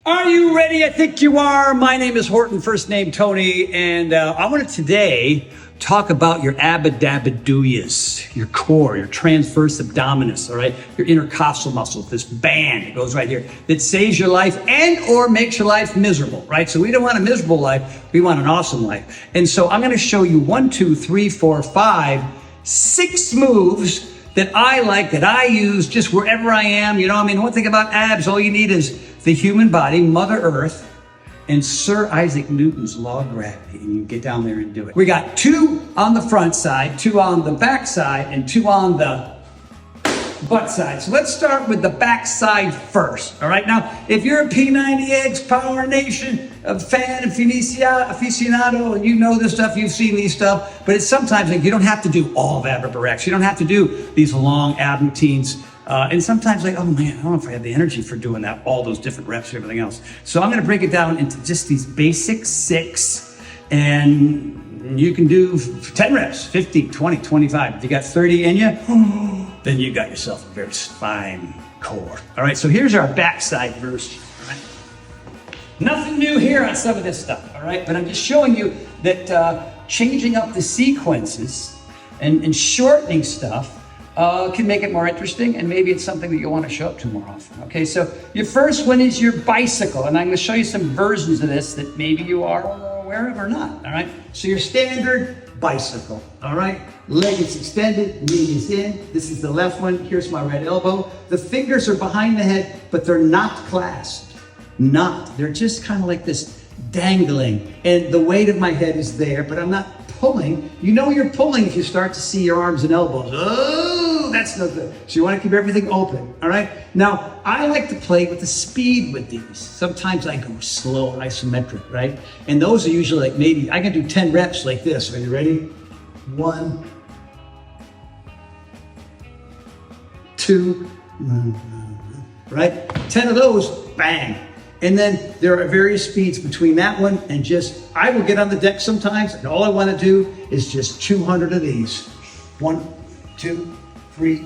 Are you ready? I think you are. My name is Horton, first name Tony, and I want to today talk about your abadabadooyas, your core, your transverse abdominis, all right? Your intercostal muscles, this band that goes right here that saves your life and or makes your life miserable, right? So we don't want a miserable life, we want an awesome life. And so I'm gonna show you 1, 2, 3, 4, 5, 6 moves that I like, that I use just wherever I am. You know, I mean, one thing about abs, all you need is the human body, Mother Earth, and Sir Isaac Newton's law of gravity, and you get down there and do it. We got 2 on the front side, 2 on the back side, and 2 on the butt side. So let's start with the back side first, all right? Now, if you're a P90X, Power Nation fan, aficionado, and you know this stuff, you've seen these stuff, but it's sometimes like you don't have to do all of ABRAPRAX. You don't have to do these long ab routines. And sometimes like, oh man, I don't know if I have the energy for doing that, all those different reps and everything else. So I'm gonna break it down into just these basic 6, and you can do 10 reps, 15, 20, 25. If you got 30 in you, then you got yourself a very fine core. All right, so here's our backside version. All right. Nothing new here on some of this stuff, all right? But I'm just showing you that changing up the sequences and shortening stuff can make it more interesting, and maybe it's something that you want to show up to more often. Okay, so your first one is your bicycle, and I'm going to show you some versions of this that maybe you are aware of or not. All right, so your standard bicycle. All right, leg is extended, knee is in. This is the left one. Here's my right elbow. The fingers are behind the head, but they're not clasped. They're just kind of like this dangling, and the weight of my head is there, but I'm not pulling. You know you're pulling if you start to see your arms and elbows. Oh, that's no good. So you want to keep everything open, all right? Now, I like to play with the speed with these. Sometimes I go slow and isometric, right? And those are usually like maybe, I can do 10 reps like this. Are you ready? 1, 2, right? 10 of those, bang. And then there are various speeds between that one and just, I will get on the deck sometimes, and all I want to do is just 200 of these. 1, 2, 3.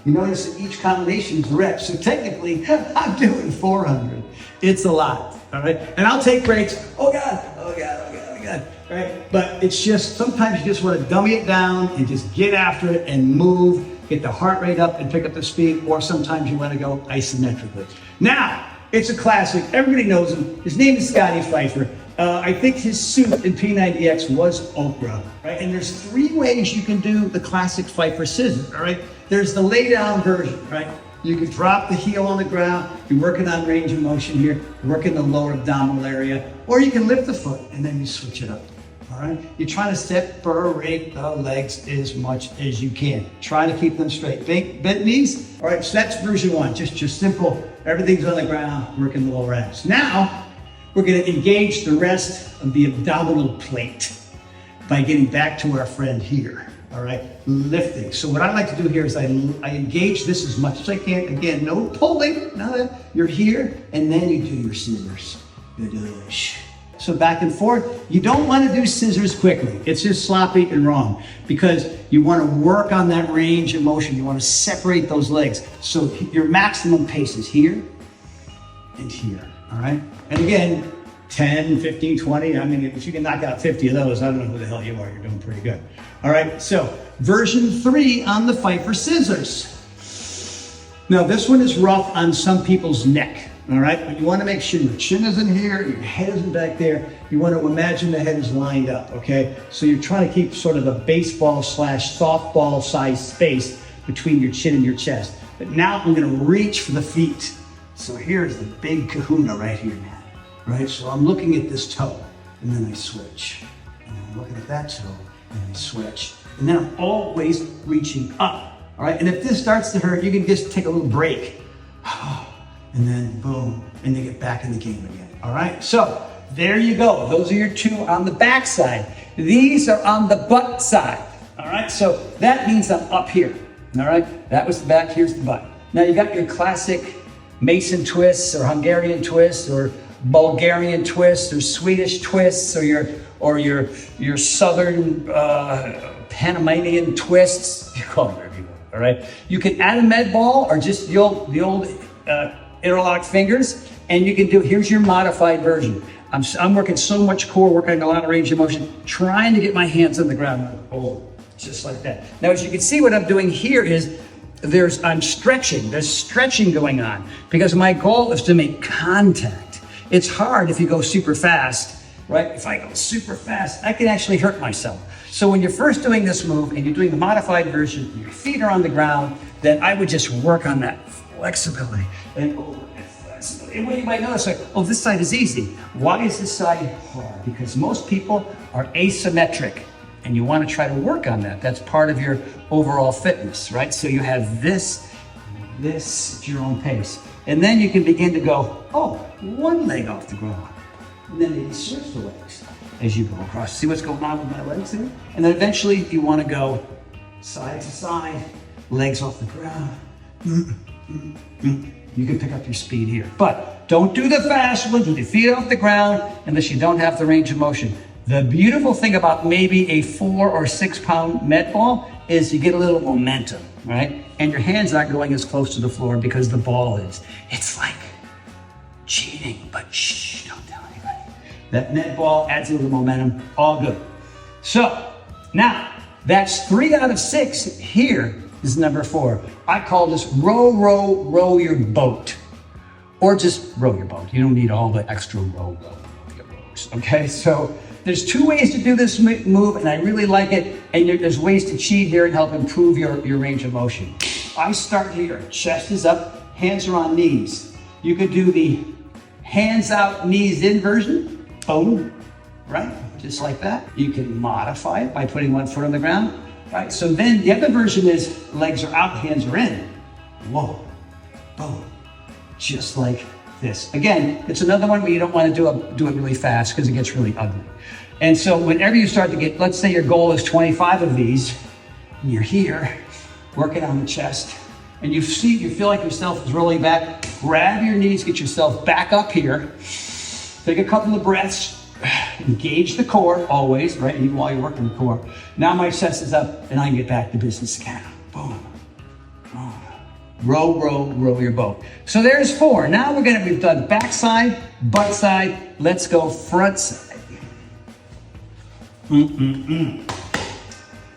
You notice that each combination is a rep. So technically, I'm doing 400. It's a lot, all right? And I'll take breaks. Oh God, oh God, oh God, oh God, all right? But it's just, sometimes you just want to dummy it down and just get after it and move, get the heart rate up and pick up the speed, or sometimes you want to go isometrically. Now, it's a classic. Everybody knows him. His name is Scotty Pfeiffer. I think his suit in P90X was Oprah, right? And there's 3 ways you can do the classic Pfeiffer scissors, all right? There's the lay down version, right? You can drop the heel on the ground. You're working on range of motion here, working the lower abdominal area, or you can lift the foot and then you switch it up, all right? You're trying to separate the legs as much as you can. Try to keep them straight. Bent knees, all right? So that's version 1, just your simple, everything's on the ground, working the lower abs. Now, we're gonna engage the rest of the abdominal plate by getting back to our friend here, all right? Lifting. So what I like to do here is I engage this as much as I can. Again, no pulling, none. You're here, and then you do your scissors. So back and forth. You don't wanna do scissors quickly. It's just sloppy and wrong, because you wanna work on that range of motion. You wanna separate those legs. So your maximum pace is here and here, all right? And again, 10, 15, 20, I mean, if you can knock out 50 of those, I don't know who the hell you are, you're doing pretty good. All right, so version 3 on the Pfeiffer scissors. Now this one is rough on some people's neck, all right? But you wanna make sure your chin isn't here, your head isn't back there. You wanna imagine the head is lined up, okay? So you're trying to keep sort of a baseball / softball size space between your chin and your chest. But now I'm gonna reach for the feet. So here's the big kahuna right here, man. Right? So I'm looking at this toe, and then I switch. And I'm looking at that toe, and I switch. And then I'm always reaching up. All right? And if this starts to hurt, you can just take a little break. And then boom, and you get back in the game again. All right? So there you go. Those are your 2 on the back side. These are on the butt side. All right? So that means I'm up here. All right? That was the back, here's the butt. Now you got your classic Mason twists or Hungarian twists or Bulgarian twists or Swedish twists or your southern Panamanian twists. You call them whatever you want, all right? You can add a med ball or just the old interlocked fingers. And you can do, here's your modified version. I'm working so much core, working a lot of range of motion, trying to get my hands on the ground. Oh, just like that. Now, as you can see, what I'm doing here is I'm stretching. There's stretching going on because my goal is to make contact. It's hard if you go super fast, right? If I go super fast, I can actually hurt myself. So when you're first doing this move and you're doing the modified version, your feet are on the ground, then I would just work on that flexibility and over. And what you might notice, like, oh, this side is easy. Why is this side hard? Because most people are asymmetric, and you want to try to work on that. That's part of your overall fitness, right? So you have this at your own pace. And then you can begin to go, oh, one leg off the ground. And then maybe switch the legs as you go across. See what's going on with my legs there? And then eventually you want to go side to side, legs off the ground. You can pick up your speed here. But don't do the fast ones with your feet off the ground unless you don't have the range of motion. The beautiful thing about maybe a 4 or 6 pound med ball is you get a little momentum, right? And your hands aren't going as close to the floor because the ball is. It's like cheating, but shh, don't tell anybody. That net ball adds a little momentum, all good. So now that's 3 out of 6 here. This is number 4. I call this row your boat. Or just row your boat. You don't need all the extra row your rows. Okay, so there's 2 ways to do this move, and I really like it. And there's ways to cheat here and help improve your range of motion. I start here, chest is up, hands are on knees. You could do the hands out, knees in version. Boom, right? Just like that. You can modify it by putting one foot on the ground. Right, so then the other version is legs are out, hands are in. Whoa, boom, just like this. Again, it's another one where you don't want to do it really fast because it gets really ugly. And so whenever you start to get, let's say your goal is 25 of these, and you're here, working on the chest, and you feel like yourself is rolling back, grab your knees, get yourself back up here, take a couple of breaths, engage the core always, right? Even while you're working the core. Now my chest is up and I can get back to business again. Boom, boom. Row your boat. So there's 4. Now we've done back side, butt side. Let's go front side.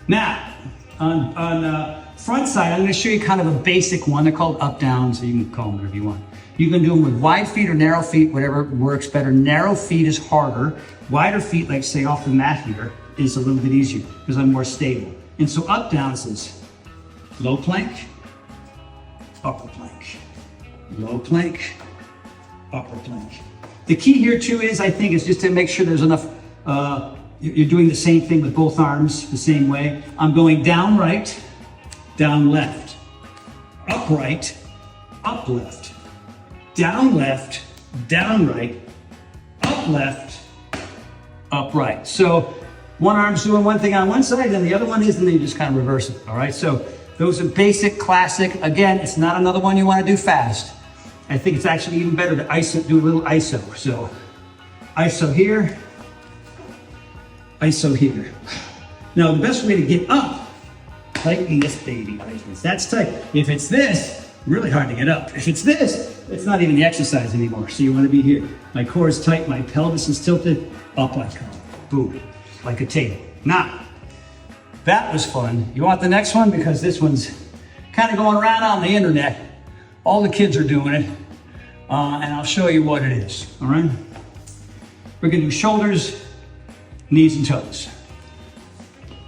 Now, on front side, I'm going to show you kind of a basic one. They're called up down, so you can call them whatever you want. You can do them with wide feet or narrow feet, whatever works better. Narrow feet is harder. Wider feet, like say off the mat here, is a little bit easier because I'm more stable. And so up downs is low plank, upper plank, low plank, upper plank. The key here too is, I think, is just to make sure there's enough, you're doing the same thing with both arms the same way. I'm going down right, down left, up right, up left, down left, down right, up left, up right. So one arm's doing one thing on one side, and the other one is, and then you just kind of reverse it, all right? So those are basic, classic. Again, it's not another one you want to do fast. I think it's actually even better to do a little ISO. So ISO here, ISO here. Now the best way to get up, tighten this baby, that's tight. If it's this, really hard to get up. If it's this, it's not even the exercise anymore. So you want to be here. My core is tight, my pelvis is tilted, up I come. Boom, like a table. Now, that was fun. You want the next one? Because this one's kind of going around on the internet. All the kids are doing it. And I'll show you what it is, all right? We're gonna do shoulders, knees, and toes.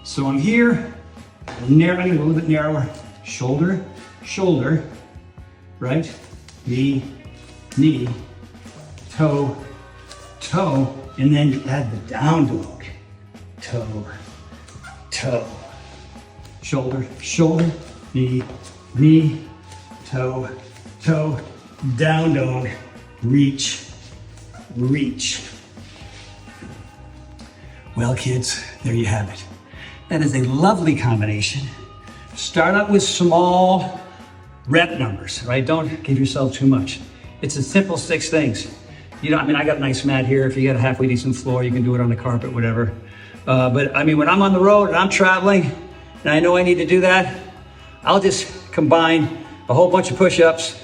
So I'm here, I'm gonna go a little bit narrower. Shoulder, shoulder, right? Knee, knee, toe, toe, and then you add the down dog. Toe, toe, shoulder, shoulder, knee, knee, toe, toe, down dog, reach, reach. Well, kids, there you have it. That is a lovely combination. Start out with small rep numbers, right? Don't give yourself too much. It's a simple 6 things. You know, I mean, I got a nice mat here. If you got a halfway decent floor, you can do it on the carpet, whatever. But I mean, when I'm on the road and I'm traveling and I know I need to do that, I'll just combine a whole bunch of push-ups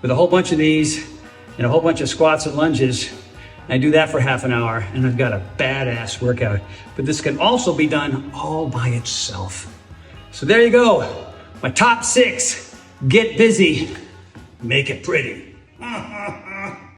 with a whole bunch of these and a whole bunch of squats and lunges. I do that for half an hour and I've got a badass workout. But this can also be done all by itself. So there you go. My top 6. Get busy, make it pretty.